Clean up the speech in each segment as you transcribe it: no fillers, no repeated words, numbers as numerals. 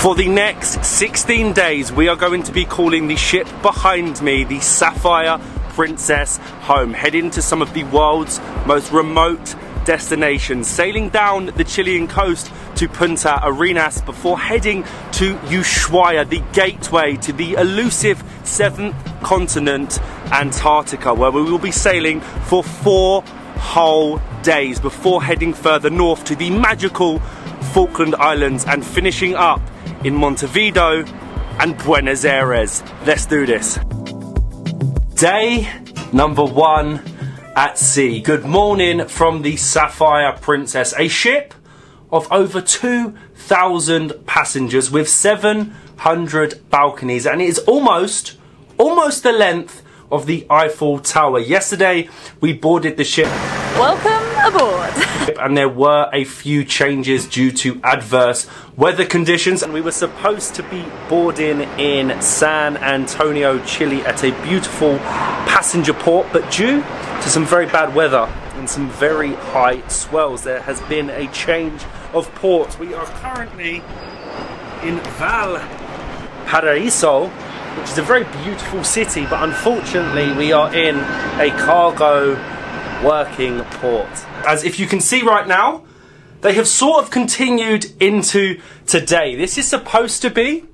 For the next 16 days, we are going to be calling the ship behind me the Sapphire Princess home, heading to some of the world's most remote destinations, sailing down the Chilean coast to Punta Arenas before heading to Ushuaia, the gateway to the elusive 7th continent, Antarctica, where we will be sailing for 4 whole days before heading further north to the magical Falkland Islands and finishing up in Montevideo and Buenos Aires. Let's do this. Day number 1 at sea. Good morning from the Sapphire Princess, a ship of over 2,000 passengers with 700 balconies, and it is almost the length of the Eiffel Tower. Yesterday we boarded the ship. Welcome aboard. And there were a few changes due to adverse weather conditions, and we were supposed to be boarding in San Antonio, Chile at a beautiful passenger port, but due to some very bad weather and some very high swells, there has been a change of port. We are currently in Valparaiso, which is a very beautiful city, but unfortunately we are in a cargo working port. As if you can see right now, they have sort of continued into today. This is supposed to be,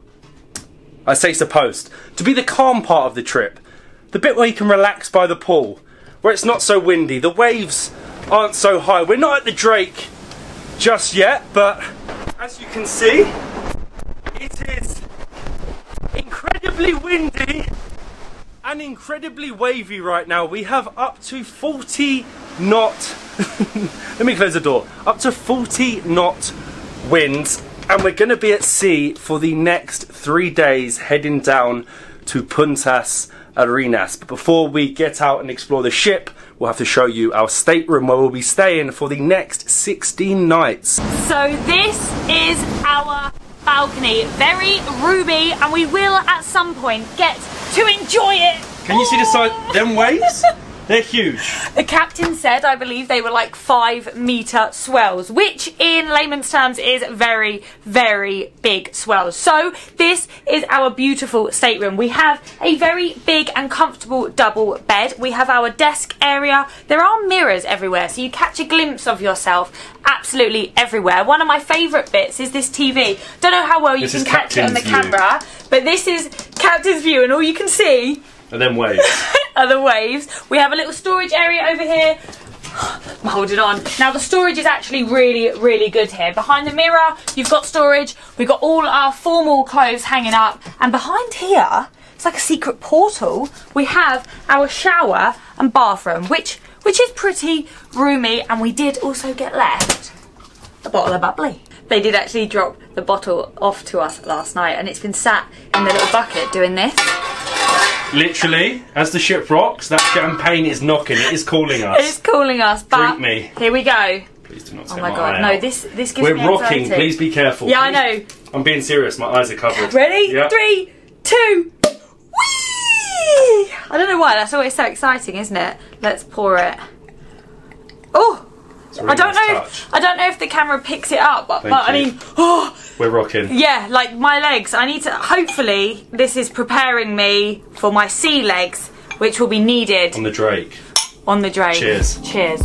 I say supposed, to be the calm part of the trip. The bit where you can relax by the pool, where it's not so windy, the waves aren't so high. We're not at the Drake just yet, but as you can see, it is incredibly windy and incredibly wavy right now. We have up to 40 knot let me close the door. Up to 40 knot winds, and we're going to be at sea for the next 3 days, heading down to Punta Arenas. But before we get out and explore the ship, we'll have to show you our stateroom where we'll be staying for the next 16 nights. So this is our balcony, very roomy, and we will at some point get to enjoy it. Can you see the size? Them waves? They're huge. The captain said, I believe they were like 5-metre swells, which in layman's terms is very, very big swells. So this is our beautiful stateroom. We have a very big and comfortable double bed. We have our desk area. There are mirrors everywhere, so you catch a glimpse of yourself absolutely everywhere. One of my favourite bits is this TV. Don't know how well you can catch it on the camera, but this is Captain's view, and all you can see and then waves. are the waves. We have a little storage area over here. I'm holding on. Now the storage is actually really, really good here. Behind the mirror, you've got storage. We've got all our formal clothes hanging up. And behind here, it's like a secret portal. We have our shower and bathroom, which is pretty roomy. And we did also get left a bottle of bubbly. They did actually drop the bottle off to us last night, and it's been sat in the little bucket doing this. Literally, as the ship rocks, that champagne is knocking. It is calling us. It's calling us. But drink me. Here we go. Please do not Oh take my god, eye no, out. this gives We're me rocking. anxiety. Please be careful. Yeah, Please. I know. I'm being serious. My eyes are covered. Ready? Yep. 3, 2. Whee! I don't know why. That's always so exciting, isn't it? Let's pour it. Oh. Really I don't nice know. I don't know if the camera picks it up, but I mean, oh, we're rocking. Yeah, like my legs. I need to. Hopefully, this is preparing me for my sea legs, which will be needed On the Drake. on the Drake. Cheers. Cheers.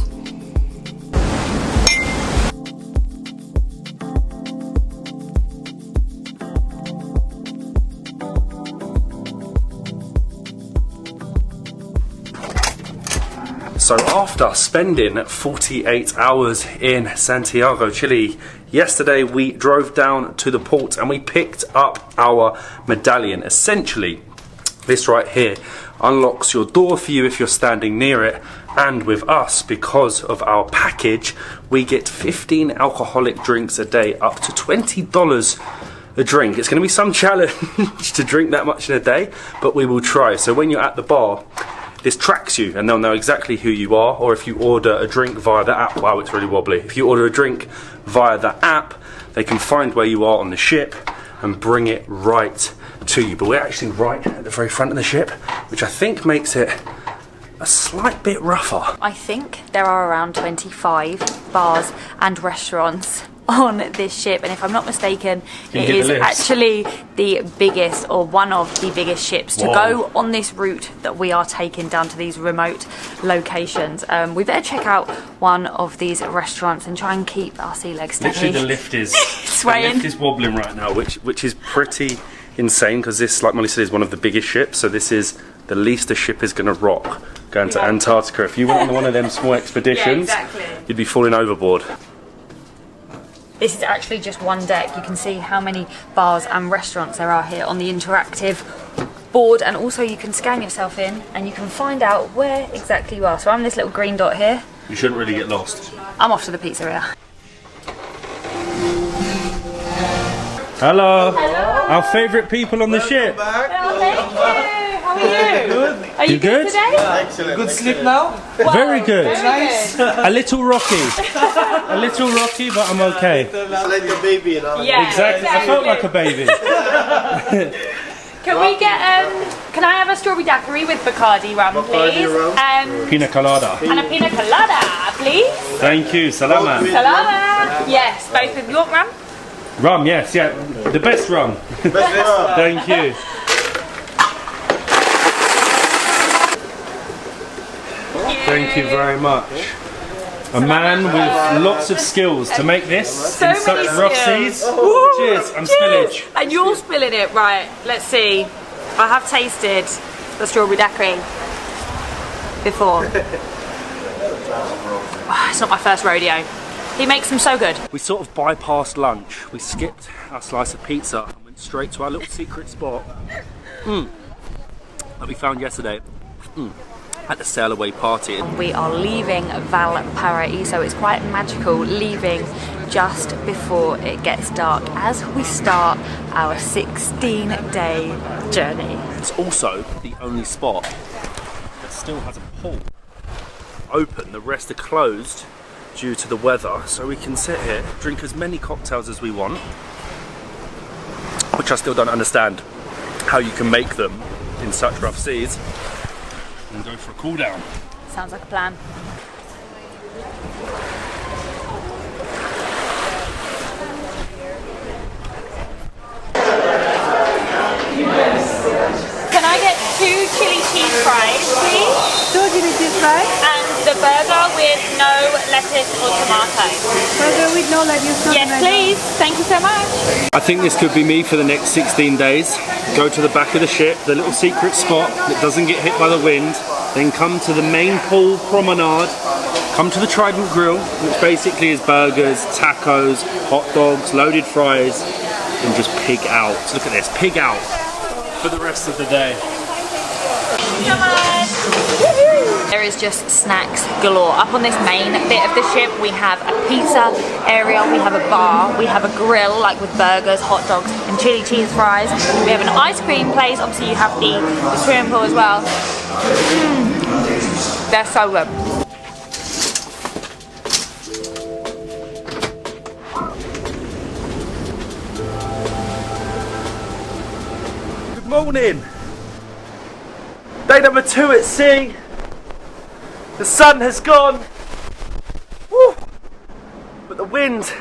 So after spending 48 hours in Santiago, Chile, yesterday we drove down to the port and we picked up our medallion. Essentially, this right here unlocks your door for you if you're standing near it, and with us, because of our package, we get 15 alcoholic drinks a day, up to $20 a drink. It's going to be some challenge to drink that much in a day, but we will try. So when you're at the bar, this tracks you and they'll know exactly who you are. Or if you order a drink via the app, wow, it's really wobbly. If you order a drink via the app, they can find where you are on the ship and bring it right to you. But we're actually right at the very front of the ship, which I think makes it a slight bit rougher. I think there are around 25 bars and restaurants on this ship, and if I'm not mistaken, it is actually the biggest, or one of the biggest ships to go on this route that we are taking down to these remote locations. We better check out one of these restaurants and try and keep our sea legs steady. Literally the lift is swaying. The lift is wobbling right now, which is pretty insane, because this, like Molly said, is one of the biggest ships, so this is the least a ship is going to rock going to Antarctica. If you went on one of them small expeditions, you'd be falling overboard. This is actually just one deck. You can see how many bars and restaurants there are here on the interactive board, and also you can scan yourself in and you can find out where exactly you are. So I'm this little green dot here. You shouldn't really get lost. I'm off to the pizzeria. Hello. Our favourite people on the ship. Well, thank you. How are you? Good. Are you good today? Excellent. Good sleep now? Wow, very good. Nice. A little rocky. A little rocky, but I'm okay. It's like a baby, you know? Yeah, Exactly. I felt like a baby. Can we get, can I have a strawberry daiquiri with Bacardi rum, please? Pina colada. And a pina colada, please. Thank you. Salama. Salama. Yes, both of you want rum? Rum, yes, yeah. The best rum. Thank you. Thank you very much. A man with lots of skills to make this in such rough seas. Cheers, I'm spillage. And you're spilling it, right? Let's see. I have tasted the strawberry daiquiri before. Oh, it's not my first rodeo. He makes them so good. We sort of bypassed lunch. We skipped our slice of pizza and went straight to our little secret spot that we found yesterday at the sail away party. We are leaving Valparaiso. It's quite magical leaving just before it gets dark as we start our 16-day journey. It's also the only spot that still has a pool open. The rest are closed due to the weather, so we can sit here, drink as many cocktails as we want, which I still don't understand how you can make them in such rough seas, and go for a cool down. Sounds like a plan. Can I get 2 chili cheese fries, please? 2 chili cheese fries? And the burger with no lettuce or tomato. Burger with no lettuce, no Yes, tomato. please. Thank you so much. I think this could be me for the next 16 days. Go to the back of the ship, the little secret spot that doesn't get hit by the wind, then come to the main pool promenade, come to the Trident Grill, which basically is burgers, tacos, hot dogs, loaded fries, and just pig out. Look at this, pig out for the rest of the day. There is just snacks galore. Up on this main bit of the ship, we have a pizza area, we have a bar, we have a grill, like with burgers, hot dogs, and chili cheese fries. We have an ice cream place. Obviously, you have the swimming pool as well. They're so good. Good morning. Day number 2 at sea. The sun has gone. Woo. But the wind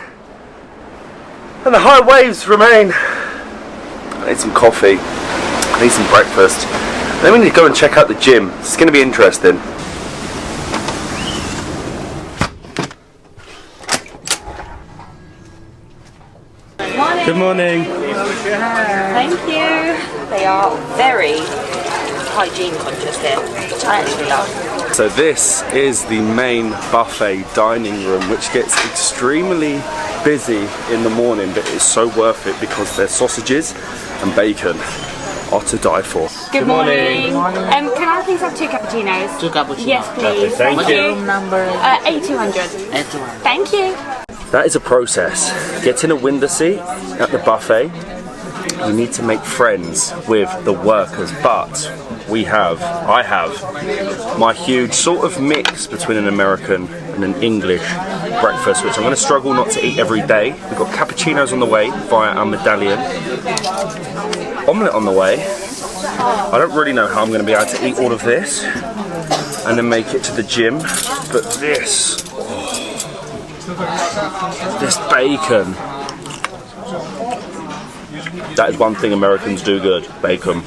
and the high waves remain. I need some coffee. I need some breakfast. Then we need to go and check out the gym. It's going to be interesting. Good morning. Thank you. They are very hygiene conscious here, which I actually love. So this is the main buffet dining room, which gets extremely busy in the morning, but it's so worth it because their sausages and bacon are to die for. Good morning. Can I please have 2 cappuccinos? 2 cappuccinos. Yes, please. Thank you. Room number 8200. 81. Thank you. That is a process. Getting a window seat at the buffet, you need to make friends with the workers, but I have my huge sort of mix between an American and an English breakfast, which I'm going to struggle not to eat every day. We've got cappuccinos on the way via our medallion, omelette on the way. I don't really know how I'm going to be able to eat all of this and then make it to the gym, but this, This bacon. That is one thing Americans do good, bacon.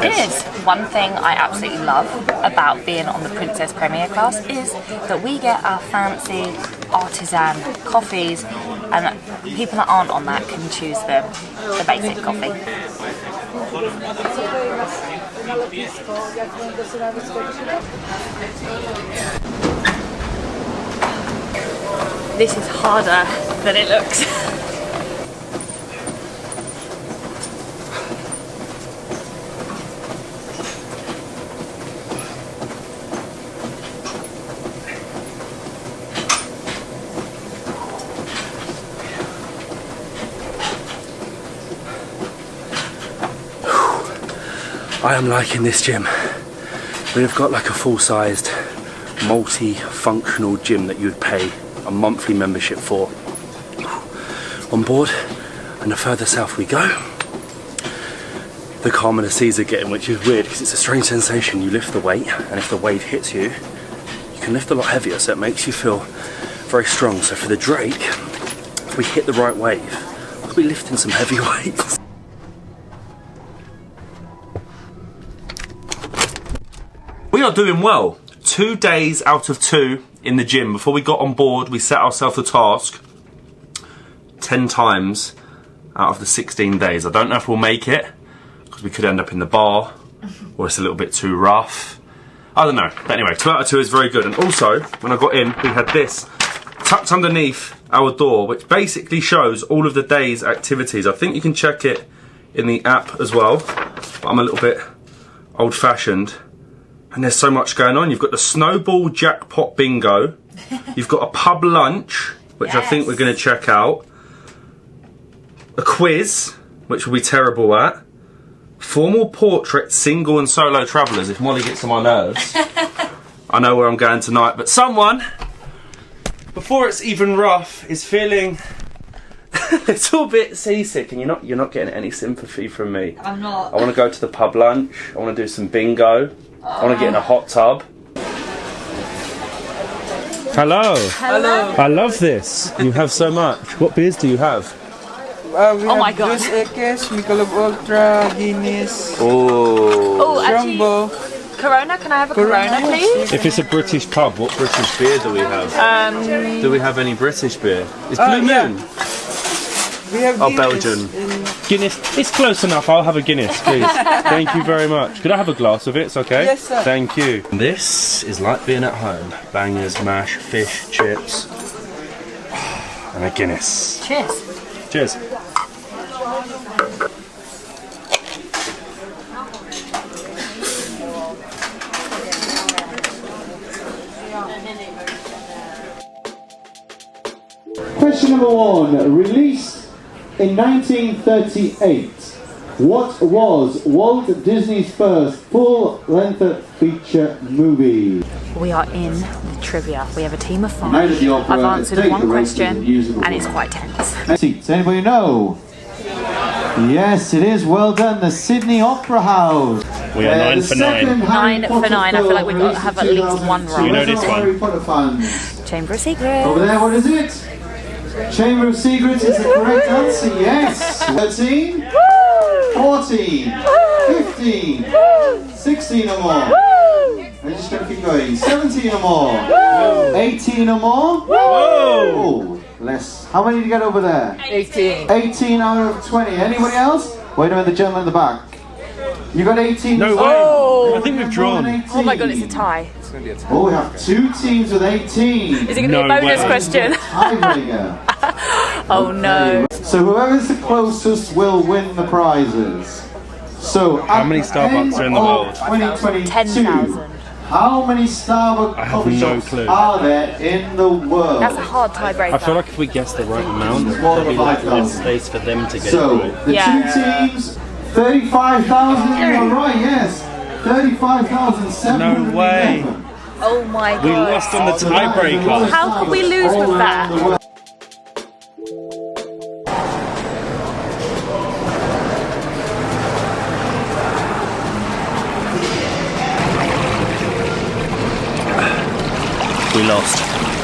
It is. One thing I absolutely love about being on the Princess Premier class is that we get our fancy artisan coffees, and people that aren't on that can choose the basic coffee. This is harder than it looks. I am liking this gym. We've got like a full-sized, multi-functional gym that you'd pay a monthly membership for. On board, and the further south we go, the calmer the seas are getting, which is weird because it's a strange sensation. You lift the weight, and if the wave hits you, you can lift a lot heavier, so it makes you feel very strong. So for the Drake, if we hit the right wave, we'll be lifting some heavy weights. We are doing well. 2 days out of 2 in the gym. Before we got on board, we set ourselves the task 10 times out of the 16 days. I don't know if we'll make it, because we could end up in the bar, or it's a little bit too rough. I don't know. But anyway, 2 out of 2 is very good. And also, when I got in, we had this tucked underneath our door, which basically shows all of the day's activities. I think you can check it in the app as well, but I'm a little bit old-fashioned. And there's so much going on. You've got the snowball jackpot bingo. You've got a pub lunch, which yes. I think we're going to check out. A quiz, which we'll be terrible at. Formal portrait, single and solo travellers, if Molly gets on my nerves. I know where I'm going tonight, but someone, before it's even rough, is feeling a little bit seasick, and you're not getting any sympathy from me. I'm not. I want to go to the pub lunch. I want to do some bingo. I want to get in a hot tub. Hello. Hello. I love this. You have so much. What beers do you have? Oh my God. Jackass, Michelob Ultra, Guinness, Oh, actually, Jumbo. Corona. Can I have a Corona, please? If it's a British pub, what British beer do we have? Do we have any British beer? It's Blue Moon. Yeah. We have Oh, Guinness Belgian. and- Guinness. It's close enough. I'll have a Guinness, please. Thank you very much. Could I have a glass of it? It's okay? Yes, sir. Thank you. This is like being at home. Bangers, mash, fish, chips, and a Guinness. Cheers. Cheers. Question number 1. Released in 1938, what was Walt Disney's first full-length feature movie? We are in the trivia. We have a team of 5. Night at the Opera, I've answered take one the race question, to the musical and it's world. quite tense. Does anybody know? Yes, it is. Well done. The Sydney Opera House. We are 9 for 9. 9 for 9. I feel like we've got to have at least one wrong. You know this one. Harry Potter fans. Chamber of Secrets. Over there, what is it? Chamber of Secrets is the correct answer, yes. 13, 14, 15, 16 or more. I'm just going to keep going. 17 or more. 18 or more. Whoa! Less. How many did you get over there? 18. 18 out of 20. Anybody else? Wait a minute, the gentleman in the back. You got 18. No way. Oh. I think we've drawn. Oh my god, it's a tie. Oh, we have 2 teams with 18. Is it going to be a bonus question? Tiebreaker. Oh no. So whoever's the closest will win the prizes. So How many Starbucks are in the world? 2022. 10,000. How many Starbucks I have coffee no shops clue. are there in the world? That's a hard tiebreaker. I feel like if we guess the right amount, there's More than probably like 5,000. less space for them to get So it right. the Yeah. 2 teams, 35,000. You're right. Yes, 35,711. No way. Oh my god. We lost on the tiebreaker. How could we lose with that? We lost.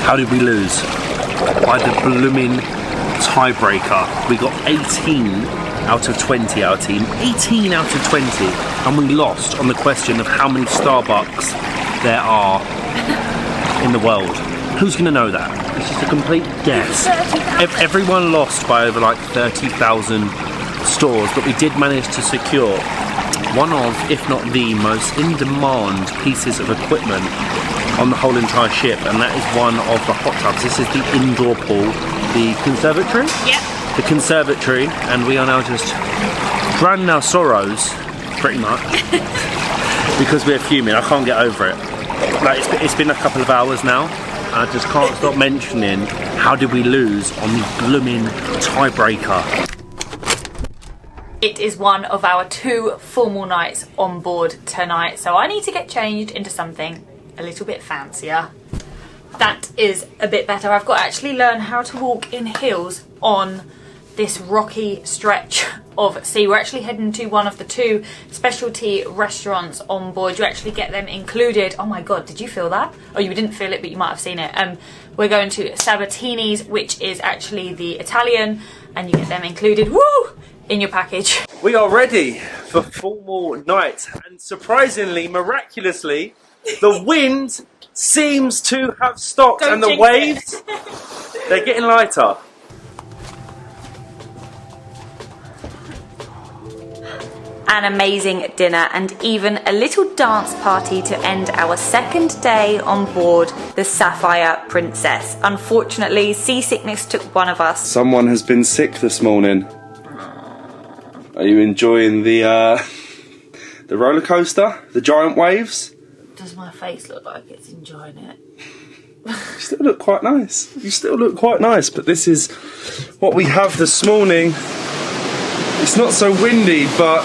How did we lose? By the blooming tiebreaker. We got 18 out of 20, our team. 18 out of 20. And we lost on the question of how many Starbucks there are in the world. Who's going to know that? It's just a complete guess. Everyone lost by over like 30,000 stores, but we did manage to secure one of, if not the most in-demand pieces of equipment on the whole entire ship, and that is one of the hot tubs. This is the indoor pool, the conservatory? Yep. The conservatory, and we are now just drowning our sorrows, pretty much, because we're fuming. I can't get over it. Like, it's been a couple of hours now. I just can't stop mentioning how did we lose on the blooming tiebreaker. It is one of our 2 formal nights on board tonight, so I need to get changed into something a little bit fancier. That is a bit better. I've got to actually learn how to walk in heels on this rocky stretch of sea. We're actually heading to one of the 2 specialty restaurants on board. You actually get them included. Oh my god, did you feel that? Oh, you didn't feel it, but you might have seen it. We're going to Sabatini's, which is actually the Italian, and you get them included. Woo! In your package. We are ready for formal night, and surprisingly, miraculously, the wind seems to have stopped. Don't and the jinx waves, they're getting lighter. An amazing dinner and even a little dance party to end our 2nd day on board the Sapphire Princess. Unfortunately, seasickness took one of us. Someone has been sick this morning. Are you enjoying the roller coaster? The giant waves? Does my face look like it's enjoying it? You still look quite nice. You still look quite nice, but this is what we have this morning. It's not so windy, but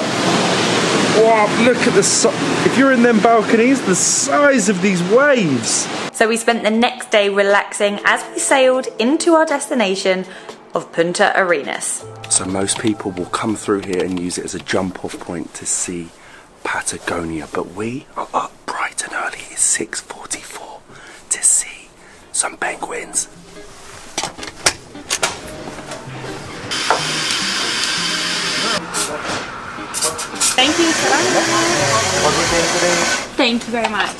wow, look at the if you're in them balconies, the size of these waves. So we spent the next day relaxing as we sailed into our destination of Punta Arenas. So most people will come through here and use it as a jump-off point to see Patagonia, but we are up bright and early. It's 6:44 to see some penguins. Thank you, sir. Thank you very much.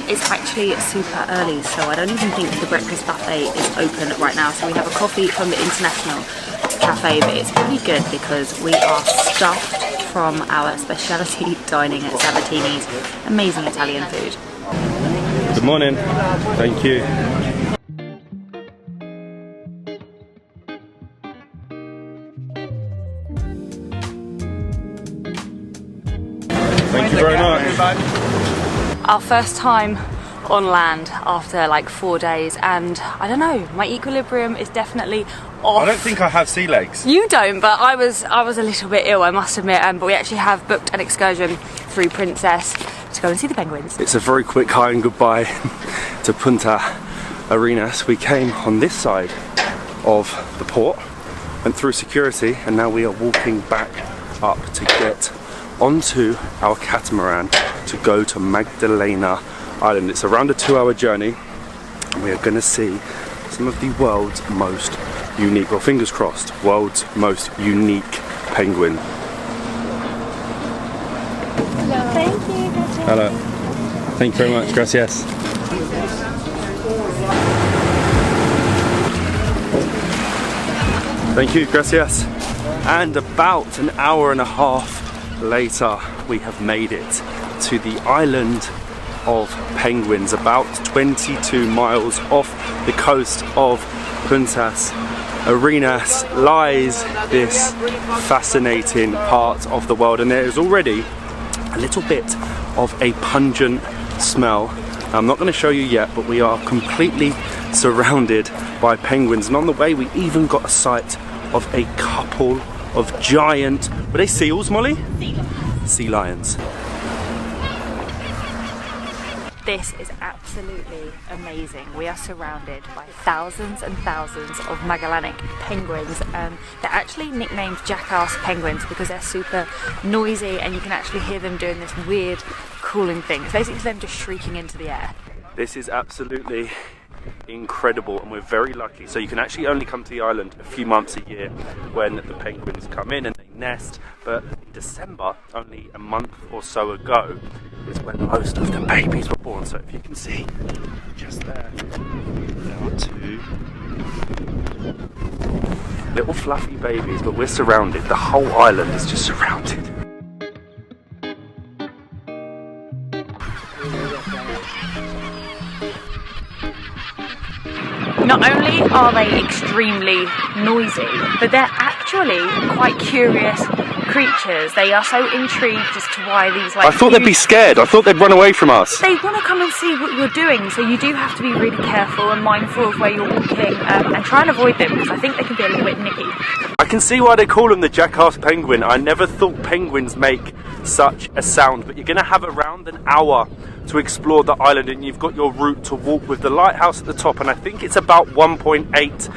It's actually super early, so I don't even think the breakfast buffet is open right now. So we have a coffee from the International Cafe, but it's pretty good because we are stuffed from our specialty dining at Sabatini's. Amazing Italian food. Good morning. Thank you. Thank you very much. Our first time on land after like 4 days, and I don't know, my equilibrium is definitely off. I don't think I have sea legs. You don't, but I was a little bit ill, I must admit. But we actually have booked an excursion through Princess to go and see the penguins. It's a very quick hi and goodbye to Punta Arenas. We came on this side of the port, went through security, and now we are walking back up to get onto our catamaran to go to Magdalena Island. It's around a 2-hour journey, and we are going to see some of the world's most unique, well, fingers crossed, world's most unique penguin. Hello. Thank you. Hello. Thank you very much. Gracias. Thank you. Gracias. And about an hour and a half later, we have made it to the island of penguins. About 22 miles off the coast of Punta Arenas lies this fascinating part of the world, and there is already a little bit of a pungent smell. I'm not going to show you yet, but we are completely surrounded by penguins, and on the way we even got a sight of a couple of giant, were they seals, Molly? Sea lions. This is absolutely amazing. We are surrounded by thousands and thousands of Magellanic penguins. They're actually nicknamed Jackass Penguins because they're super noisy, and you can actually hear them doing this weird cooling thing. It's basically them just shrieking into the air. This is absolutely incredible, and we're very lucky. So you can actually only come to the island a few months a year when the penguins come in and they nest, but in December, only a month or so ago, is when most of the babies were born. So if you can see just there are two little fluffy babies, but we're surrounded. The whole island is just surrounded. Not only are they extremely noisy, but they're actually quite curious creatures. They are so intrigued as to why these I thought they'd be scared. I thought they'd run away from us. They want to come and see what you're doing, so you do have to be really careful and mindful of where you're walking, and try and avoid them, because I think they can be a little bit nippy. I can see why they call them the Jackass Penguin. I never thought penguins make such a sound, but you're going to have around an hour to explore the island, and you've got your route to walk with the lighthouse at the top, and I think it's about 1.8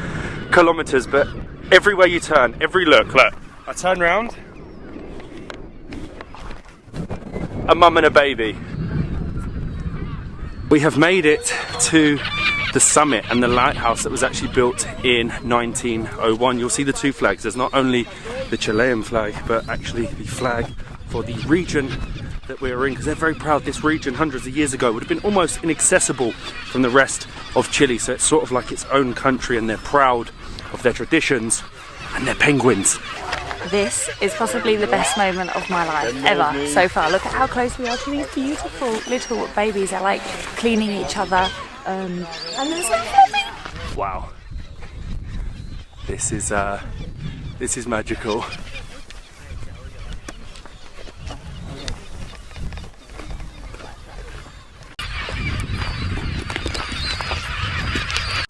kilometers, but everywhere you turn, every look, I turn round, a mum and a baby. We have made it to the summit and the lighthouse that was actually built in 1901. You'll see the two flags. There's not only the Chilean flag, but actually the flag for the region that we're in, because they're very proud. This region hundreds of years ago would have been almost inaccessible from the rest of Chile, so it's sort of like its own country, and they're proud of their traditions and their penguins. This is possibly the best moment of my life ever so far. Look at how close we are to these beautiful little babies. They're like cleaning each other, and they're so fluffy. Wow, this is magical.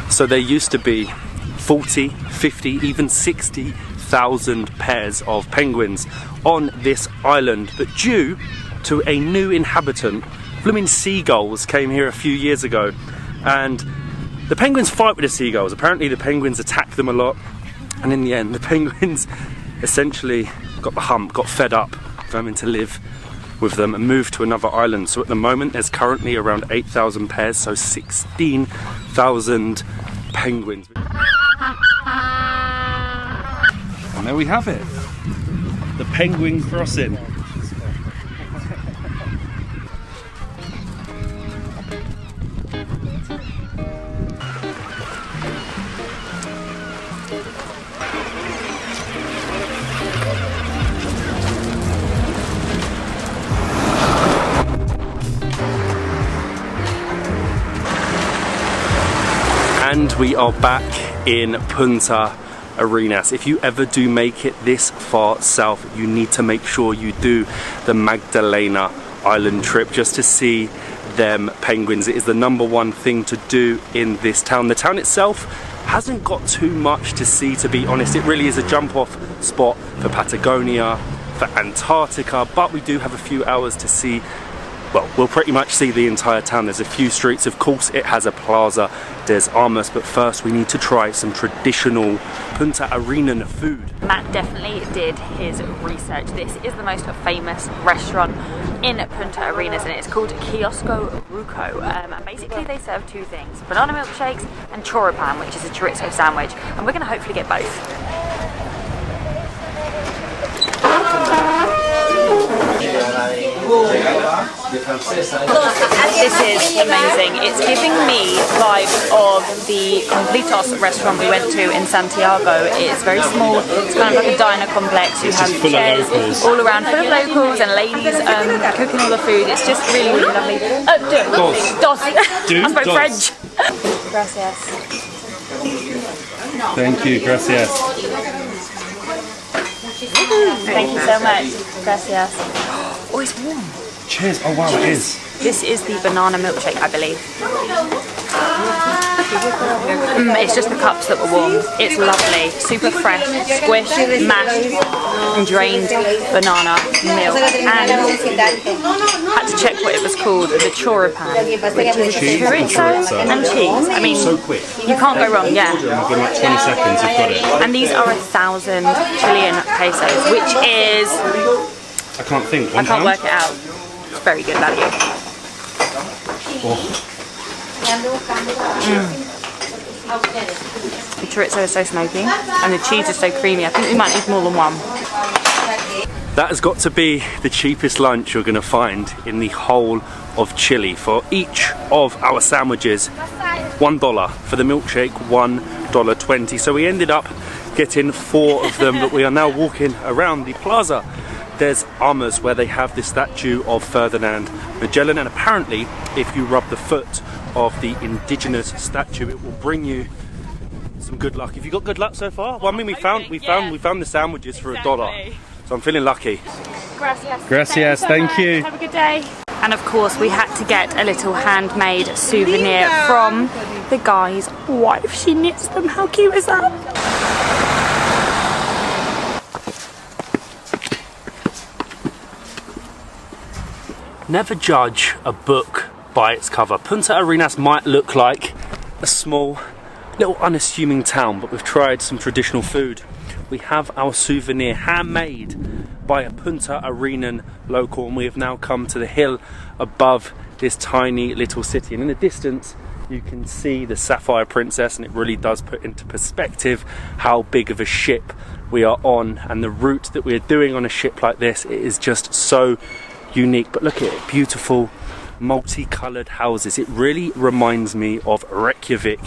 So there used to be 40, 50, even 60,000 pairs of penguins on this island, but due to a new inhabitant, blooming seagulls came here a few years ago, and the penguins fight with the seagulls. Apparently the penguins attack them a lot, and in the end the penguins essentially got the hump, got fed up of having to live with them, and moved to another island. So at the moment there's currently around 8,000 pairs, so 16,000 penguins. And there we have it, the penguin crossing. And we are back in Punta Arenas. If you ever do make it this far south, you need to make sure you do the Magdalena Island trip just to see them penguins. It is the #1 thing to do in this town. The town itself hasn't got too much to see, to be honest. It really is a jump off spot for Patagonia, for Antarctica, but we do have a few hours to see. Well, we'll pretty much see the entire town. There's a few streets, of course it has a plaza, there's Armas, but first we need to try some traditional Punta Arenas food. Matt definitely did his research. This is the most famous restaurant in Punta Arenas, and it's called Kiosco Ruco. And basically they serve two things, banana milkshakes and choripan, which is a chorizo sandwich, and we're going to hopefully get both. This is amazing. It's giving me vibes of the Completos restaurant we went to in Santiago. It's very small. It's kind of like a diner complex. You have chairs all around full of locals and ladies cooking all the food. It's just really, really lovely. Dos. I spoke French. Gracias. Thank you, gracias. Thank you so much. Gracias. Oh, it's warm. Cheers. Oh wow, it is. This is the banana milkshake, I believe. It's just the cups that were warm. It's lovely. Super fresh, squished, mashed, and drained banana milk. And had to check what it was called, the choripan, which is chorizo and cheese. I mean, so quick. you can't go wrong, yeah. Within like 20 seconds you've got it. And these are 1,000 Chilean pesos, which is... I can't think. I can't work it out. It's very good value. Oh. The chorizo is so smoky and the cheese is so creamy. I think we might need more than one. That has got to be the cheapest lunch you're going to find in the whole of Chile. For each of our sandwiches, $1. For the milkshake, $1.20. So we ended up getting 4 of them, but we are now walking around the plaza. There's Armas, where they have this statue of Ferdinand Magellan, and apparently if you rub the foot of the indigenous statue, it will bring you some good luck. Have you got good luck so far? Well, I mean, we found the sandwiches for $1, so I'm feeling lucky. Gracias. Gracias, thank you. Have a good day. And of course we had to get a little handmade souvenir from the guy's wife. She knits them. How cute is that? Never judge a book by its cover. Punta Arenas might look like a small, little unassuming town, but we've tried some traditional food. We have our souvenir handmade by a Punta Arenan local, and we have now come to the hill above this tiny little city, and in the distance you can see the Sapphire Princess, and it really does put into perspective how big of a ship we are on, and the route that we're doing on a ship like this, it is just so unique. But look at it, beautiful multicoloured houses. It really reminds me of Reykjavik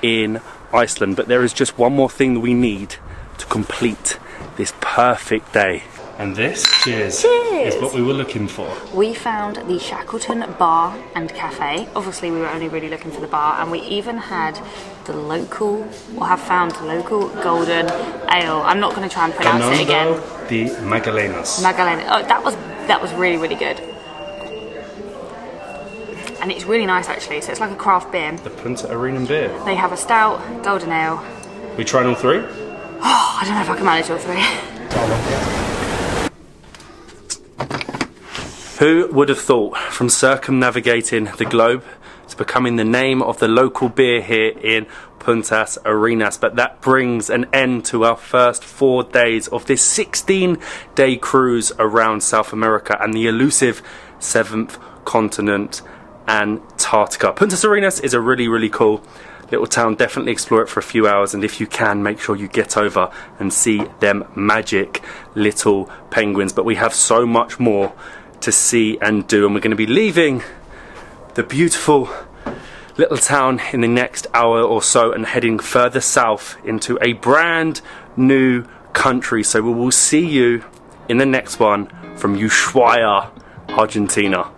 in Iceland, but there is just one more thing that we need to complete this perfect day. And this, cheers, is what we were looking for. We found the Shackleton Bar and Cafe. Obviously we were only really looking for the bar, and we even had the local, or have found the local golden ale. I'm not going to try and pronounce it again. The Magdalenas. Magdalena. Oh, that was really, really good. And it's really nice actually, so it's like a craft beer. The Punta Arenan beer. They have a stout, golden ale. We tried all 3? Oh, I don't know if I can manage all 3. Who would have thought, from circumnavigating the globe to becoming the name of the local beer here in Punta Arenas? But that brings an end to our first 4 days of this 16-day cruise around South America and the elusive 7th continent, Antarctica. Punta Arenas is a really, really cool little town. Definitely explore it for a few hours, and if you can, make sure you get over and see them magic little penguins. But we have so much more to see and do, and we're going to be leaving the beautiful little town in the next hour or so and heading further south into a brand new country. So we will see you in the next one from Ushuaia, Argentina.